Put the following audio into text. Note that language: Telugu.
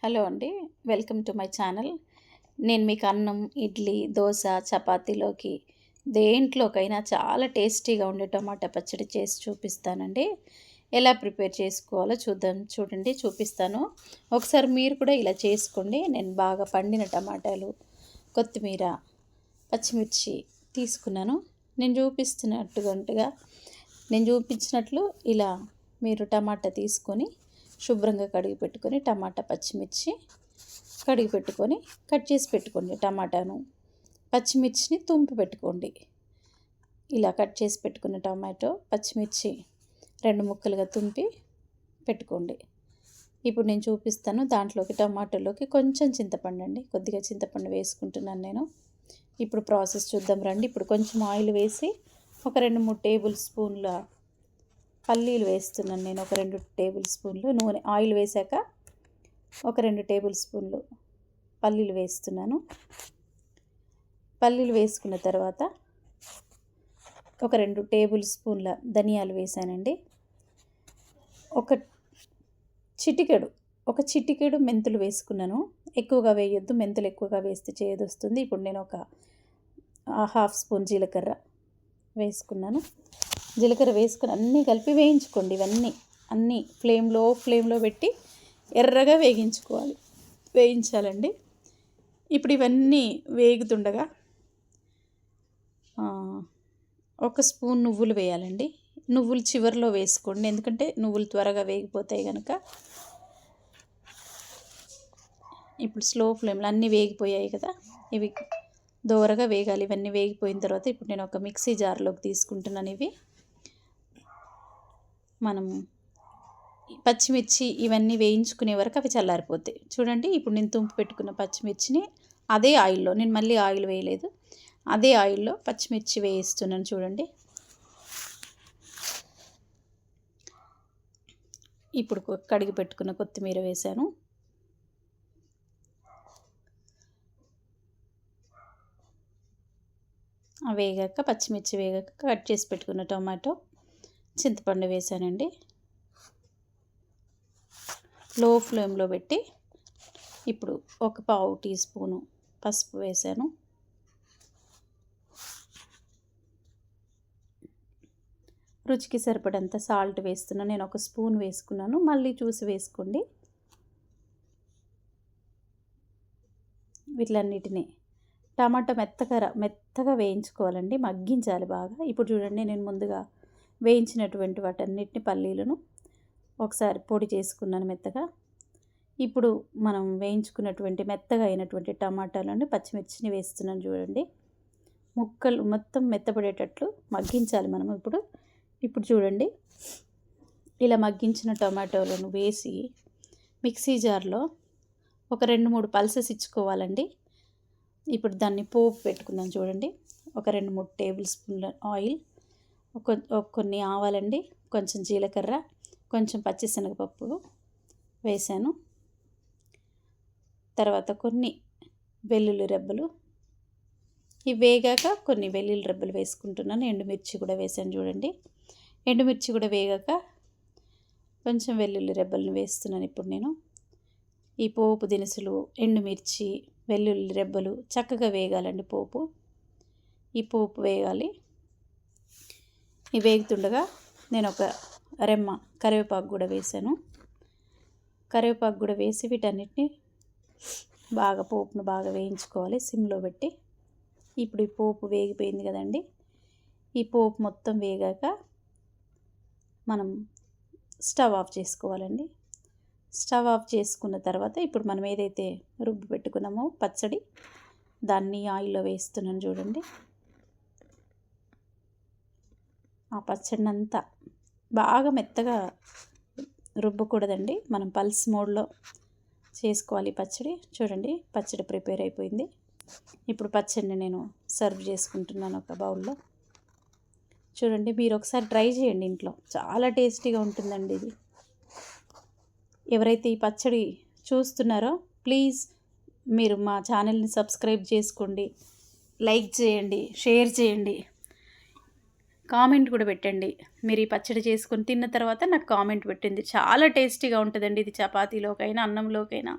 హలో అండి. Welcome to my channel. నేను మీకు అన్నం, ఇడ్లీ, దోస, చపాతీలోకి దేంట్లోకైనా చాలా టేస్టీగా ఉండే టమాటా పచ్చడి చేసి చూపిస్తానండి. ఎలా ప్రిపేర్ చేసుకోవాలో చూడండి చూపిస్తాను. ఒకసారి మీరు కూడా ఇలా చేసుకోండి. నేను బాగా పండిన టమాటాలు, కొత్తిమీర, పచ్చిమిర్చి తీసుకున్నాను. నేను చూపించినట్లు ఇలా మీరు టమాటా తీసుకొని శుభ్రంగా కడిగి పెట్టుకొని టమాటా పచ్చిమిర్చి కడిగి పెట్టుకొని కట్ చేసి పెట్టుకోండి. టమాటాను పచ్చిమిర్చిని తుంపి పెట్టుకోండి. ఇలా కట్ చేసి పెట్టుకున్న టమాటో పచ్చిమిర్చి 2 ముక్కలుగా తుంపి పెట్టుకోండి. ఇప్పుడు నేను చూపిస్తాను. దాంట్లోకి టమాటోలోకి కొంచెం చింతపండు అండి, కొద్దిగా చింతపండు వేసుకుంటున్నాను నేను. ఇప్పుడు ప్రాసెస్ చూద్దాం రండి. ఇప్పుడు కొంచెం ఆయిల్ వేసి ఒక 2-3 టేబుల్ స్పూన్ల పల్లీలు వేస్తున్నాను నేను. ఒక 2 టేబుల్ స్పూన్లు నూనె, ఆయిల్ వేశాక ఒక 2 టేబుల్ స్పూన్లు పల్లీలు వేస్తున్నాను. పల్లీలు వేసుకున్న తర్వాత ఒక 2 టేబుల్ స్పూన్ల ధనియాలు వేసానండి. ఒక చిటికెడు మెంతులు వేసుకున్నాను. ఎక్కువగా వేయొద్దు, మెంతులు ఎక్కువగా వేస్తే చేదొస్తుంది. ఇప్పుడు నేను ఒక 1/2 స్పూన్ జీలకర్ర వేసుకున్నాను. జీలకర్ర వేసుకొని అన్నీ కలిపి వేయించుకోండి. ఇవన్నీ ఫ్లేమ్లో పెట్టి ఎర్రగా వేయించాలండి. ఇప్పుడు ఇవన్నీ వేగుతుండగా 1 స్పూన్ నువ్వులు వేయాలండి. నువ్వులు చివరిలో వేసుకోండి, ఎందుకంటే నువ్వులు త్వరగా వేగిపోతాయి కనుక. ఇప్పుడు స్లో ఫ్లేమ్లో అన్నీ వేగిపోయాయి కదా, ఇవి దోరగా వేగాలి. ఇవన్నీ వేగిపోయిన తర్వాత ఇప్పుడు నేను ఒక మిక్సీ జార్లోకి తీసుకుంటున్నాను. ఇవి మనము పచ్చిమిర్చి ఇవన్నీ వేయించుకునే వరకు అవి చల్లారిపోతాయి. చూడండి, ఇప్పుడు నేను తుంపి పెట్టుకున్న పచ్చిమిర్చిని అదే ఆయిల్లో, నేను మళ్ళీ ఆయిల్ వేయలేదు, అదే ఆయిల్లో పచ్చిమిర్చి వేయిస్తున్నాను. చూడండి, ఇప్పుడు కడిగి పెట్టుకున్న కొత్తిమీర వేసాను. పచ్చిమిర్చి వేగాక కట్ చేసి పెట్టుకున్న టమాటో, చింతపండు వేసానండి. లో ఫ్లేమ్లో పెట్టి ఇప్పుడు ఒక 1/2 టీ స్పూను పసుపు వేసాను. రుచికి సరిపడంత సాల్ట్ వేస్తున్నాను. నేను 1 స్పూన్ వేసుకున్నాను, మళ్ళీ చూసి వేసుకోండి. వీటిలన్నిటినీ టమాటా మెత్తగా వేయించుకోవాలండి, మగ్గించాలి బాగా. ఇప్పుడు చూడండి, నేను ముందుగా వేయించినటువంటి వాటన్నిటిని పల్లీలను ఒకసారి పొడి చేసుకున్నాను మెత్తగా. ఇప్పుడు మనం వేయించుకున్నటువంటి మెత్తగా అయినటువంటి టమాటాలను, పచ్చిమిర్చిని వేస్తున్నాను. చూడండి, ముక్కలు మొత్తం మెత్తపడేటట్లు మగ్గించాలి మనం. ఇప్పుడు చూడండి, ఇలా మగ్గించిన టమాటోలను వేసి మిక్సీ జార్లో ఒక 2-3 పల్సెస్ ఇచ్చుకోవాలండి. ఇప్పుడు దాన్ని పోపు పెట్టుకుందాం. చూడండి, ఒక 2-3 టేబుల్ స్పూన్ల ఆయిల్, కొన్ని ఆవాలండి, కొంచెం జీలకర్ర, కొంచెం పచ్చిశనగపప్పు వేసాను. తర్వాత కొన్ని వెల్లుల్లి రెబ్బలు, ఇవి వేగాక కొన్ని వెల్లుల్లి రెబ్బలు వేసుకుంటున్నాను. ఎండుమిర్చి కూడా వేసాను. చూడండి, ఎండుమిర్చి కూడా వేగాక కొంచెం వెల్లుల్లి రెబ్బలను వేస్తున్నాను. ఇప్పుడు నేను ఈ పోపు దినుసులు, ఎండుమిర్చి, వెల్లుల్లి రెబ్బలు చక్కగా వేగాలండి. ఈ పోపు వేగాలి. ఈ వేగుతుండగా నేను ఒక రెమ్మ కరివేపాకు కూడా వేసాను. కరివేపాకు కూడా వేసి వీటన్నిటిని పోపును బాగా వేయించుకోవాలి సిమ్లో పెట్టి. ఇప్పుడు ఈ పోపు వేగిపోయింది కదండి. ఈ పోపు మొత్తం వేగాక మనం స్టవ్ ఆఫ్ చేసుకోవాలండి. స్టవ్ ఆఫ్ చేసుకున్న తర్వాత ఇప్పుడు మనం ఏదైతే రుబ్బు పెట్టుకున్నామో పచ్చడి, దాన్ని ఆయిల్లో వేస్తున్నాను. చూడండి, ఆ పచ్చడిని అంతా బాగా మెత్తగా రుబ్బకూడదండి, మనం పల్స్ మోడ్లో చేసుకోవాలి పచ్చడి. చూడండి, పచ్చడి ప్రిపేర్ అయిపోయింది. ఇప్పుడు పచ్చడిని నేను సర్వ్ చేసుకుంటున్నాను ఒక బౌల్లో. చూడండి, మీరు ఒకసారి ట్రై చేయండి ఇంట్లో, చాలా టేస్టీగా ఉంటుందండి ఇది. ఎవరైతే ఈ పచ్చడి చూస్తున్నారో ప్లీజ్ మీరు మా ఛానల్ని సబ్స్క్రైబ్ చేసుకోండి, లైక్ చేయండి, షేర్ చేయండి, కామెంట్ కూడా పెట్టండి. మీరు ఈ పచ్చడి చేసుకొని తిన్న తర్వాత నాకు కామెంట్ పెట్టండి. చాలా టేస్టీగా ఉంటుందండి ఇది, చపాతీలోకైనా అన్నంలోకైనా